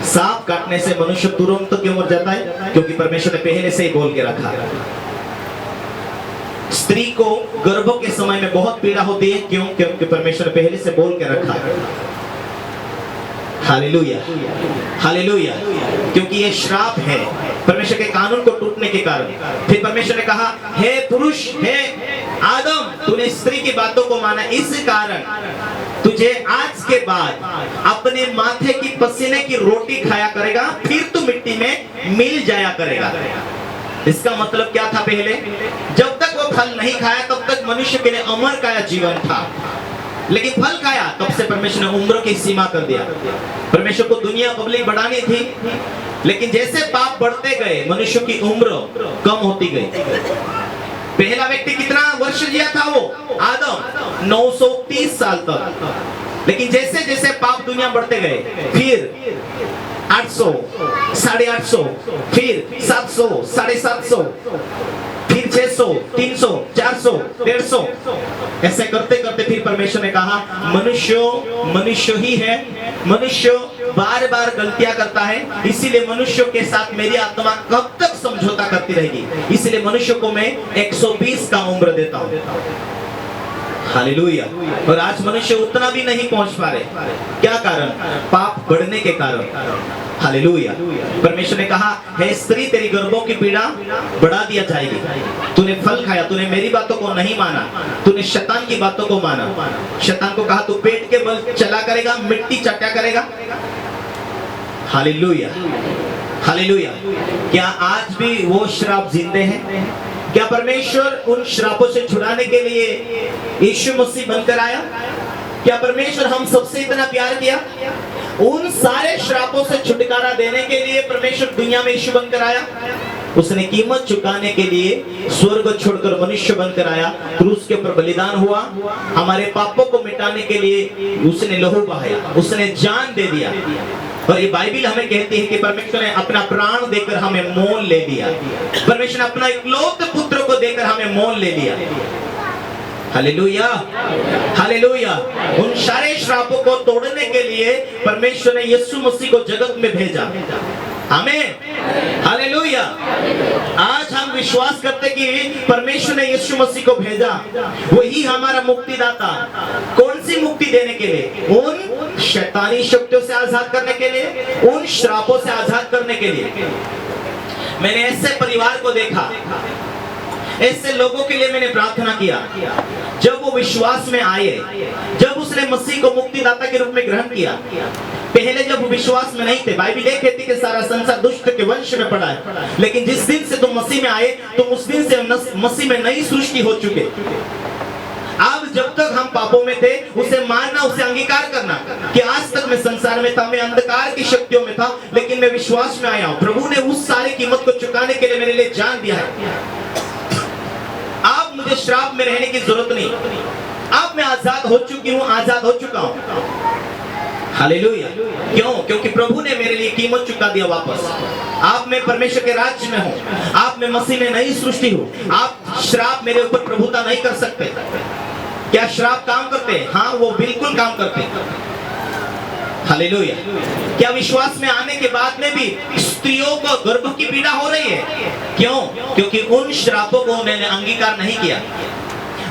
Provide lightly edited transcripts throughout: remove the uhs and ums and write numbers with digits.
सांप काटने से मनुष्य तुरंत क्यों मर जाता है? क्योंकि परमेश्वर ने पहले से ही बोल के रखा है। स्त्री को गर्भ के समय में बहुत पीड़ा होती है, क्यों? क्योंकि परमेश्वर ने पहले से बोल के रखा है। Hallelujah, hallelujah. क्योंकि ये श्राप है परमेश्वर के कानून को टूटने के कारण। फिर परमेश्वर ने कहा, हे पुरुष, हे आदम, तूने स्त्री की बातों को माना, इस कारण तुझे आज के बाद अपने माथे की पसीने की रोटी खाया करेगा, फिर तू मिट्टी में मिल जाया करेगा। इसका मतलब क्या था? पहले जब तक वो फल नहीं खाया तब तक मनुष्य के लिए अमर का जीवन था, लेकिन फल खाया तब से परमेश्वर ने उम्र की सीमा कर दिया। परमेश्वर को दुनिया पब्लिक बढ़ानी थी, लेकिन जैसे पाप बढ़ते गए मनुष्य की उम्र कम होती गई। पहला व्यक्ति कितना वर्ष जिया था? वो आदम 930 साल तक। लेकिन जैसे जैसे पाप दुनिया बढ़ते गए, फिर 800, 850, फिर 700, 750, फिर 600, 300, 400, 150, ऐसे करते करते फिर परमेश्वर ने कहा, मनुष्य ही है, मनुष्य बार बार गलतियां करता है, इसीलिए मनुष्य के साथ मेरी आत्मा कब तक समझौता करती रहेगी, इसलिए मनुष्य को मैं 120 का उम्र देता हूं। हालेलुया। और आज मनुष्य उतना भी नहीं पहुंच पा रहे। क्या कारण? पाप बढ़ने के कारण। हालेलुया। परमेश्वर ने कहा, हे स्त्री, तेरी गर्भों की पीड़ा बढ़ा दिया जाएगी। तूने फल खाया, तूने मेरी बातों को नहीं माना, तूने शैतान की बातों को माना। शैतान को कहा, तू पेट के बल चला करेगा, मिट्टी चटा करेगा। Hallelujah, hallelujah. क्या आज भी वो श्राप जिंदे हैं? क्या परमेश्वर उन श्रापों से छुड़ाने के लिए यीशु मसीह बनकर आया? क्या परमेश्वर हम सबसे इतना प्यार किया? उन सारे श्रापों से छुटकारा देने के लिए परमेश्वर दुनिया में यीशु बनकर आया। उसने कीमत चुकाने के लिए स्वर्ग छोड़कर मनुष्य बनकर आया, क्रूस के ऊपर बलिदान हुआ, हमारे पापों को मिटाने के लिए उसने लहू बहाया, उसने जान दे दिया। और ये बाइबल हमें कहती है कि परमेश्वर ने अपना प्राण देकर हमें मोल ले लिया। परमेश्वर ने अपना इकलौते पुत्र को देकर हमें मोल ले लिया। Hallelujah, hallelujah. उन सारे श्रापों को तोड़ने के लिए परमेश्वर ने यीशु मसीह को जगत में भेजा। आमीन, हालेलुया। आज हम विश्वास करते कि परमेश्वर ने यीशु मसीह को भेजा, वही हमारा मुक्तिदाता। कौन सी मुक्ति देने के लिए? उन शैतानी शक्तियों से आजाद करने के लिए, उन श्रापों से आजाद करने के लिए। मैंने ऐसे परिवार को देखा, ऐसे लोगों के लिए मैंने प्रार्थना किया, जब वो विश्वास में आए, जब उसने मसीह को मुक्तिदाता के रूप में ग्रहण किया। पहले जब वो विश्वास में नहीं थे, बाइबल ये कहती कि सारा संसार दुष्ट के वंश में पड़ा है, लेकिन जिस दिन से तुम मसीह में आए, तुम उस दिन से मसीह में नई सृष्टि हो चुके। अब जब तक हम पापों में थे, उसे मानना, उसे अंगीकार करना कि आज तक मैं संसार में था, मैं अंधकार की शक्तियों में था, लेकिन मैं विश्वास में आया हूं। प्रभु ने उस सारी कीमत को चुकाने के लिए मेरे लिए जान दिया है। अब मुझे श्राप में रहने की जरूरत नहीं, अब मैं आजाद हो चुकी हूं, आजाद हो चुका हूं। हालेलुया। क्यों? क्योंकि प्रभु ने मेरे लिए कीमत चुका दिया वापस। आप मैं परमेश्वर के राज्य में हूं, आप मैं मसीह में नई सृष्टि हूं। आप श्राप मेरे ऊपर प्रभुता नहीं कर सकते। क्या श्राप काम करते हैं? हाँ, वो बिल्कुल काम करते हैं। हालेलुया। क्या विश्वास में आने के बाद में भी स्त्रियों को गर्भ की पीड़ा हो रही है? क्यों? क्योंकि उन श्रापों को उन्होंने अंगीकार नहीं किया,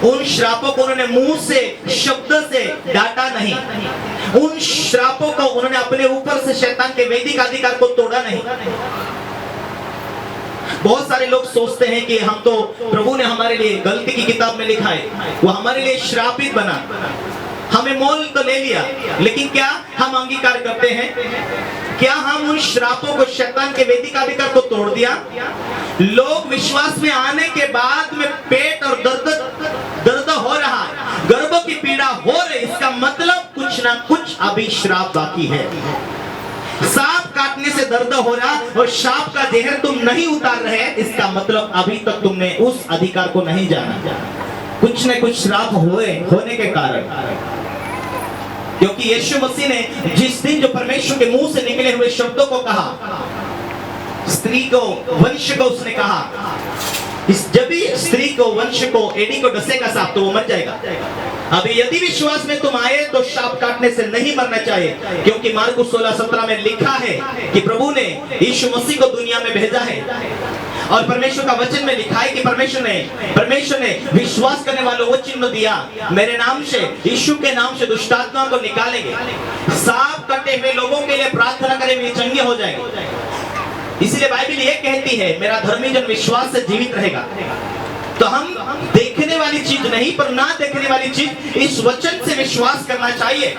उन श्रापों को उन्होंने मुंह से, शब्द से डांटा नहीं, उन श्रापों को उन्होंने अपने ऊपर से शैतान के वैदिक अधिकार को तोड़ा नहीं। बहुत सारे लोग सोचते हैं कि हम तो, प्रभु ने हमारे लिए गलती की किताब में लिखा है, वो हमारे लिए श्रापित बना, हमें मोल तो ले लिया, लेकिन क्या हम अंगीकार करते हैं? क्या हम उन श्रापों को, शैतान के वैदिक अधिकार को तोड़ दिया? लोग विश्वास में आने के बाद में पेट और दर्द हो रहा है, गर्भ की पीड़ा हो रही, इसका मतलब कुछ ना कुछ अभी श्राप बाकी है। सांप काटने से दर्द हो रहा और सांप का जहर तुम नहीं उतार रहे, इसका मतलब अभी तक तुमने उस अधिकार को नहीं जाना। कुछ न कुछ श्राप होने के कारण। क्योंकि यीशु मसीह ने जिस दिन जो परमेश्वर के मुंह से निकले हुए शब्दों को कहा, स्त्री को, वंश को उसने कहा, जब भी स्त्री को, वंश को, एड़ी को डसेगा सांप तो वो मर जाएगा। अभी यदि विश्वास में तुम आए तो शाप काटने से नहीं मरना चाहिए, क्योंकि मार्कुस 16:17 में लिखा है कि प्रभु ने यीशु मसीह को दुनिया में भेजा है और परमेश्वर का वचन में लिखा है कि परमेश्वर ने विश्वास करने वालों को चिन्ह दिया, मेरे नाम से, यीशु के नाम से दुष्टात्मा को निकालेंगे, सांप कटे हुए लोगों के लिए प्रार्थना करेंगे, चंगे हो जाएंगे। इसलिए बाइबल ये कहती है मेरा धर्मी जन विश्वास से जीवित रहेगा। तो हम देखने वाली चीज नहीं पर ना देखने वाली चीज, इस वचन से विश्वास करना चाहिए।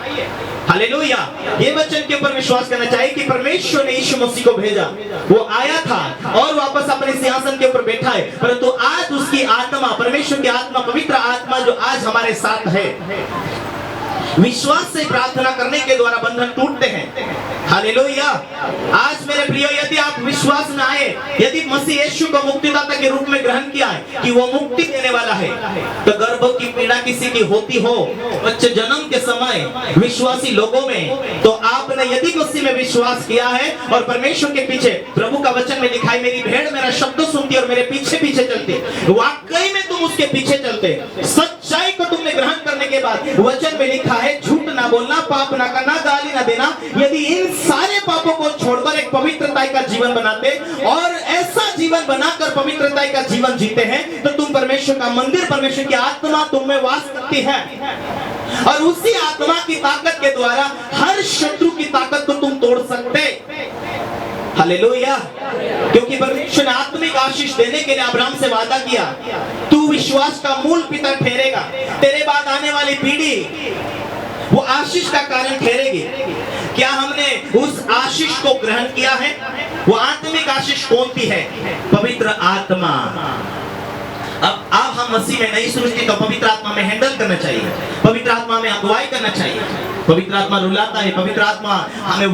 हालेलुया, ये वचन के ऊपर विश्वास करना चाहिए कि परमेश्वर ने यीशु मसीह को भेजा, वो आया था और वापस अपने सिंहासन के ऊपर बैठा है, परंतु आज उसकी आत्मा, परमेश्वर की आत्मा, पवित्र आत्मा जो आज हमारे साथ है, विश्वास से प्रार्थना करने के द्वारा बंधन टूटते हैं। हालेलुया। आज मेरे प्रियो, यदि आप विश्वास में आए, यदि मसीह यीशु को मुक्तिदाता के रूप में ग्रहण किया है कि वो मुक्ति देने वाला है, तो गर्भ की पीड़ा किसी की होती हो, बच्चे जन्म के समय विश्वासी लोगों में, तो आपने यदि मसीह में विश्वास किया है और परमेश्वर के पीछे, प्रभु का वचन में लिखा है मेरी भेड़ मेरा शब्द सुनती और मेरे पीछे पीछे चलती, वाकई में तुम उसके पीछे चलते, सच्चाई को तुमने ग्रहण करने के बाद वचन में लिखा है झूठ ना बोलना, पाप ना करना, गाली ना देना, यदि इन सारे पापों को छोड़कर एक पवित्रता का जीवन बनाते और ऐसा जीवन बनाकर पवित्रता का जीवन जीते हैं, तो तुम परमेश्वर का मंदिर, परमेश्वर की आत्मा तुम में वास करती है और उसी आत्मा की ताकत के द्वारा हर शत्रु की ताकत को तुम तोड़ सकते। हालेलुया, क्योंकि परमेश्वर ने आत्मिक आशीष देने के लिए अब्राहम से वादा किया, तू विश्वास का मूल पिता ठहरेगा, तेरे बाद आने वाली पीढ़ी वो आशीष का कारण ठहरेगी। क्या हमने उस आशीष को ग्रहण किया है? वो आत्मिक आशीष कौन सी है? पवित्र आत्मा। अब हम मसीह में नहीं समझते तो पवित्र आत्मा में हैंडल करना चाहिए, पवित्र आत्मा में अगुवाई करना चाहिए। पवित्र आत्मा रुलाता है, पवित्र आत्मा हमें